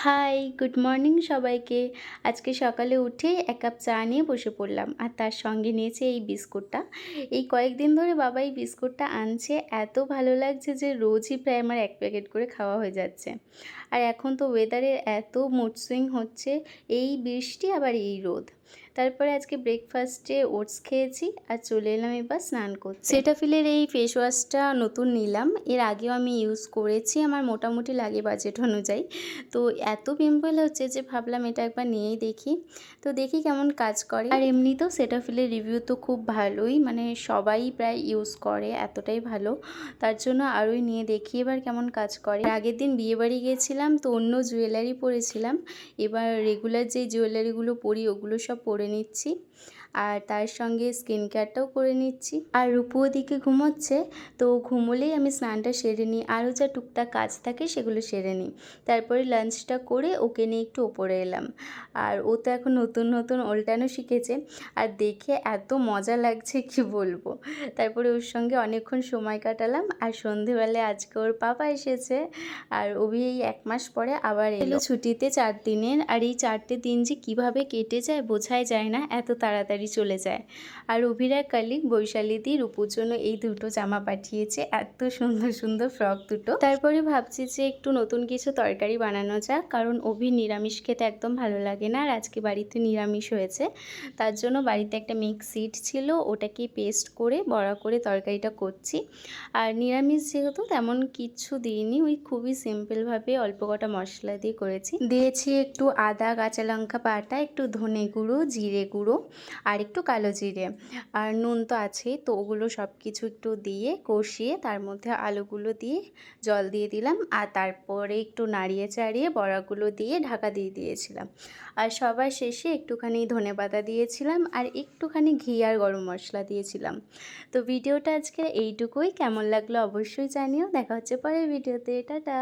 High, good morning সবাইকে। আজকে সকালে উঠে ১ কাপ চা নিয়ে বসে পড়লাম। আর তার সঙ্গে নিয়েছি এই বিস্কুটটা। এই কয়েকদিন ধরে বাবা এই বিস্কুটটা আনছে। এত ভালো লাগছে যে রোজই প্রায় আমার ১ প্যাকেট করে খাওয়া হয়ে যাচ্ছে। আর এখন তো ওয়েদারের এত মুড সুইং হচ্ছে, এই বৃষ্টি আবার এই রোদ। তারপরে আজকে ব্রেকফাস্টে ওটস খেয়েছি আর চলে এলাম এবার স্নান করতে। সেটাফিলের এই ফেস ওয়াশটা নতুন নিলাম। এর আগেও আমি ইউজ করেছি, আমার মোটামুটি লাগে বাজেট অনুযায়ী। তো এত পিম্পল হচ্ছে যে ভাবলাম এটা একবার নিয়েই দেখি। তো দেখি কেমন কাজ করে। আর এমনিতেও সেটাফিলের রিভিউ তো খুব ভালোই, মানে সবাই প্রায় ইউজ করে, এতটাই ভালো। তার জন্য আরোই নিয়ে দেখি এবার কেমন কাজ করে। আগের দিন বিয়েবাড়ি গিয়েছিলাম তো অন্য জুয়েলারি পরেছিলাম, এবার রেগুলার যে জুয়েলারিগুলো পরি ওগুলো সব পরে নিচ্ছি। আর তার সঙ্গে স্কিন কেয়ারটাও করে নিচ্ছি। আর রূপু ওদিকে ঘুমোচ্ছে, তো ঘুমোলেই আমি স্নানটা সেরে নিই, আরও যা টুকটাক কাজ থাকে সেগুলো সেরে নিই। তারপরে লাঞ্চটা করে ওকে নিয়ে একটু ওপরে এলাম। আর ও তো এখন নতুন নতুন ওল্টানো শিখেছে, আর দেখে এত মজা লাগছে কি বলবো। তারপরে ওর সঙ্গে অনেকক্ষণ সময় কাটালাম। আর সন্ধেবেলায় আজকে ওর পাপা এসেছে, আর অভি এই ১ মাস পরে আবার এলো ছুটিতে ৪ দিনের। আর এই ৪টে দিন যে কীভাবে কেটে যায় বোঝাই যায় না, এত তাড়াতাড়ি চলে যায়। আর অভির এক কালিগ বৈশালীদি রূপুর জন্য এই দুটো জামা পাঠিয়েছে, এত সুন্দর সুন্দর ফ্রক দুটো। তারপরে ভাবছি যে একটু নতুন কিছু তরকারি বানানো যাক, কারণ অভির নিরামিষ খেতে একদম ভালো লাগে না। আর আজকে বাড়িতে নিরামিষ হয়েছে, তার জন্য বাড়িতে একটা মিক্স সিড ছিল, ওটাকে পেস্ট করে বড়া করে তরকারিটা করছি। আর নিরামিষ যেহেতু তেমন কিচ্ছু দিইনি, ওই খুবই সিম্পলভাবে অল্প কটা মশলা দিয়ে করেছি। দিয়েছি একটু আদা, কাঁচা লঙ্কা বাটা, একটু ধনে গুঁড়ো, জিরে গুঁড়ো আর একটু কালো জিরে, আর নুন তো আছেই। তো ওগুলো সব কিছু একটু দিয়ে কষিয়ে তার মধ্যে আলুগুলো দিয়ে জল দিয়ে দিলাম, আর তারপরে একটু নাড়িয়ে চাড়িয়ে বড়াগুলো দিয়ে ঢাকা দিয়ে দিয়েছিলাম। আর সবার শেষে একটুখানি ধনেপাতা দিয়েছিলাম, আর একটুখানি ঘি আর গরম মশলা দিয়েছিলাম। তো ভিডিওটা আজকে এইটুকুই। কেমন লাগলো অবশ্যই জানিও। দেখা হচ্ছে পরের ভিডিওতে। টাটা।